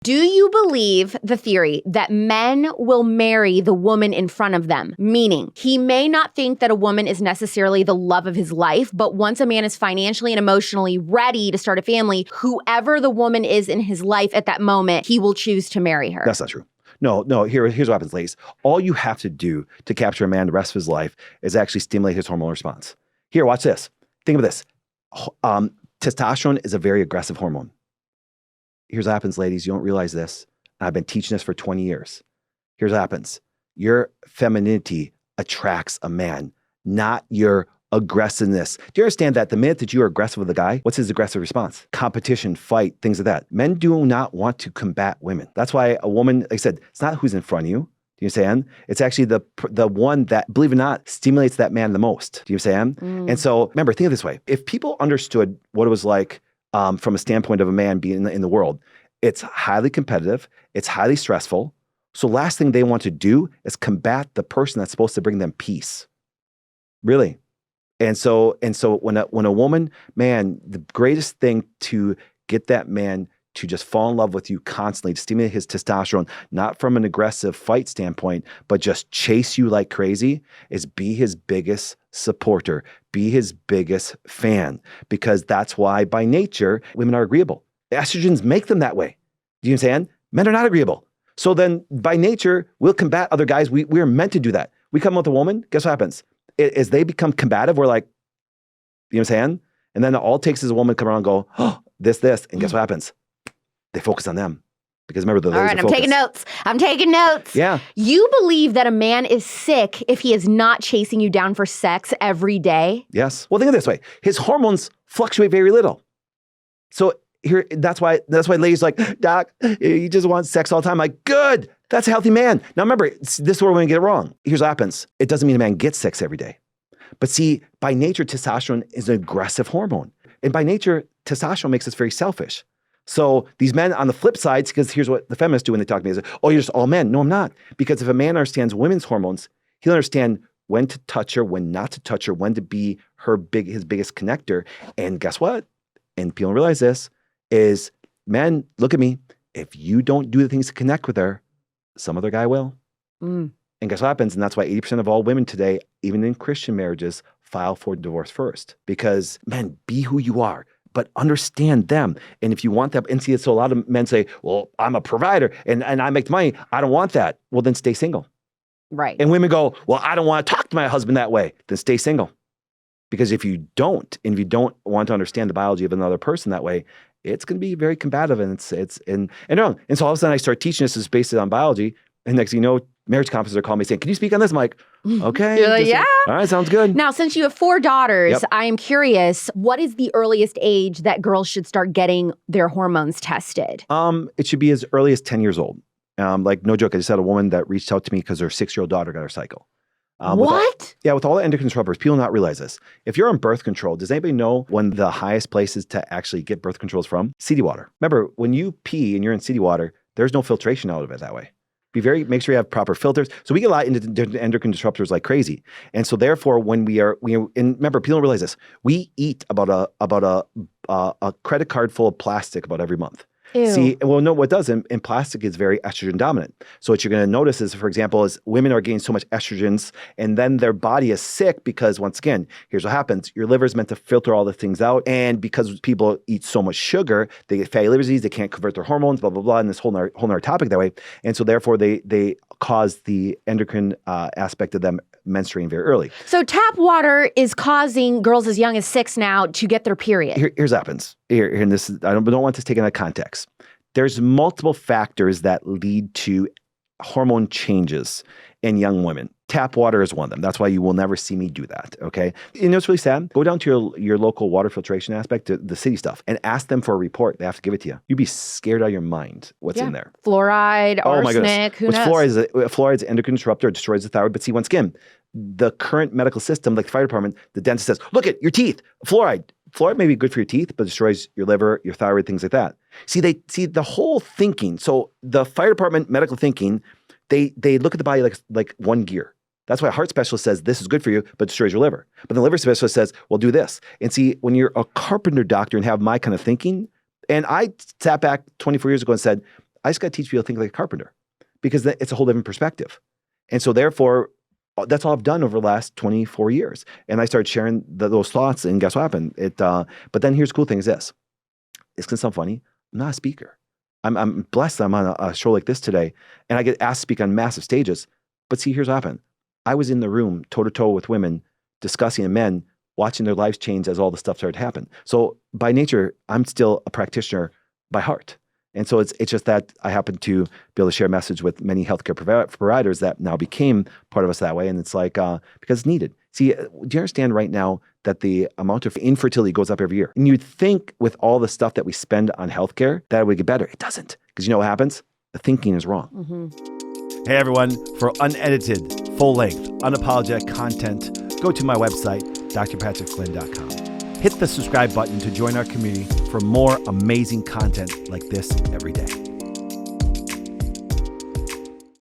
Do you believe the theory that men will marry the woman in front of them? Meaning, he may not think that a woman is necessarily the love of his life, but once a man is financially and emotionally ready to start a family, whoever the woman is in his life at that moment, he will choose to marry her. That's not true. No, here's what happens, ladies. All you have to do to capture a man the rest of his life is actually stimulate his hormonal response. Here, watch this. Think of this. Testosterone is a very aggressive hormone. Here's what happens, ladies. You don't realize this. I've been teaching this for 20 years. Here's what happens. Your femininity attracts a man, not your aggressiveness. Do you understand that the minute that you are aggressive with a guy, what's his aggressive response? Competition, fight, things like that. Men do not want to combat women. That's why a woman, like I said, it's not who's in front of you. Do you understand? It's actually the one that, believe it or not, stimulates that man the most. Do you understand? And so remember, think of it this way. If people understood what it was like from a standpoint of a man being in the world, it's highly competitive, it's highly stressful. So last thing they want to do is combat the person that's supposed to bring them peace. Really. And so when a woman, man, the greatest thing to get that man to just fall in love with you constantly, to stimulate his testosterone, not from an aggressive fight standpoint, but just chase you like crazy, is be his biggest supporter, be his biggest fan, because that's why by nature, women are agreeable. Estrogens make them that way. Do you understand? Men are not agreeable. So then by nature, we'll combat other guys. We're meant to do that. We come with a woman, guess what happens? As they become combative, we're like, you know what I'm saying? And then all it takes is a woman come around and go, oh, this, and guess what happens? They focus on them. Because remember, the ladies are focused. I'm taking notes. Yeah. You believe that a man is sick if he is not chasing you down for sex every day? Yes. Well, think of it this way. His hormones fluctuate very little. So here, that's why ladies are like, Doc, you just want sex all the time. Like, good. That's a healthy man. Now remember, this is where we're going to get it wrong. Here's what happens. It doesn't mean a man gets sex every day. But see, by nature, testosterone is an aggressive hormone. And by nature, testosterone makes us very selfish. So these men on the flip side, because here's what the feminists do when they talk to me, is, oh, you're just all men. No, I'm not. Because if a man understands women's hormones, he'll understand when to touch her, when not to touch her, when to be his biggest connector. And guess what? And people don't realize this, is men, look at me. If you don't do the things to connect with her, some other guy will. And guess what happens? And that's why 80% of all women today, even in Christian marriages, file for divorce first. Because, men, be who you are, but understand them. And if you want that, and see, so a lot of men say, well, I'm a provider and I make the money. I don't want that. Well, then stay single. Right. And women go, well, I don't want to talk to my husband that way. Then stay single. Because if you don't want to understand the biology of another person that way, it's going to be very combative and wrong. And so all of a sudden I start teaching this is based on biology. And next thing you know, marriage conferences are calling me saying, can you speak on this? I'm like, okay. You're like, yeah. All right, sounds good. Now, since you have 4 daughters, I am curious, what is the earliest age that girls should start getting their hormones tested? It should be as early as 10 years old. Like, no joke, I just had a woman that reached out to me because her 6-year-old daughter got her cycle. What? With all the endocrine disruptors, people don't realize this. If you're on birth control, does anybody know when the highest places to actually get birth controls from? City water. Remember, when you pee and you're in city water, there's no filtration out of it that way. Make sure you have proper filters. So we get a lot into endocrine disruptors like crazy. And so therefore, when and remember, people don't realize this. We eat about a credit card full of plastic about every month. Ew. See, well, no, what does, and plastic is very estrogen dominant. So what you're going to notice is, for example, is women are getting so much estrogens and then their body is sick because, once again, here's what happens. Your liver is meant to filter all the things out. And because people eat so much sugar, they get fatty liver disease, they can't convert their hormones, blah, blah, blah, and this whole nother topic that way. And so therefore, they cause the endocrine aspect of them menstruating very early. So tap water is causing girls as young as 6 now to get their period. Here's what happens. And this is, I don't want this taken out of context. There's multiple factors that lead to hormone changes in young women. Tap water is one of them. That's why you will never see me do that, okay? You know what's really sad? Go down to your local water filtration aspect, the city stuff, and ask them for a report. They have to give it to you. You'd be scared out of your mind what's in there. Fluoride, arsenic, who knows? Fluoride is an endocrine disruptor. It destroys the thyroid. But see, once again, the current medical system, like the fire department, the dentist says, look at your teeth, fluoride. Fluoride may be good for your teeth, but destroys your liver, your thyroid, things like that. See the whole thinking. So the fire department medical thinking, they look at the body like one gear. That's why a heart specialist says this is good for you, but destroys your liver. But the liver specialist says, well, do this. And see, when you're a Carpenter doctor and have my kind of thinking, and I sat back 24 years ago and said, I just got to teach people to think like a carpenter because it's a whole different perspective. And so therefore, that's all I've done over the last 24 years. And I started sharing those thoughts, and guess what happened? But then here's the cool thing is this. It's going to sound funny. I'm not a speaker. I'm blessed that I'm on a show like this today, and I get asked to speak on massive stages. But see, here's what happened. I was in the room toe-to-toe with women, discussing and men, watching their lives change as all the stuff started to happen. So by nature, I'm still a practitioner by heart. And so it's just that I happen to be able to share a message with many healthcare providers that now became part of us that way. And it's like, because it's needed. See, do you understand right now that the amount of infertility goes up every year? And you'd think with all the stuff that we spend on healthcare, that it would get better. It doesn't. Because you know what happens? The thinking is wrong. Mm-hmm. Hey, everyone. For unedited, full-length, unapologetic content, go to my website, drpatrickflynn.com. Hit the subscribe button to join our community for more amazing content like this every day.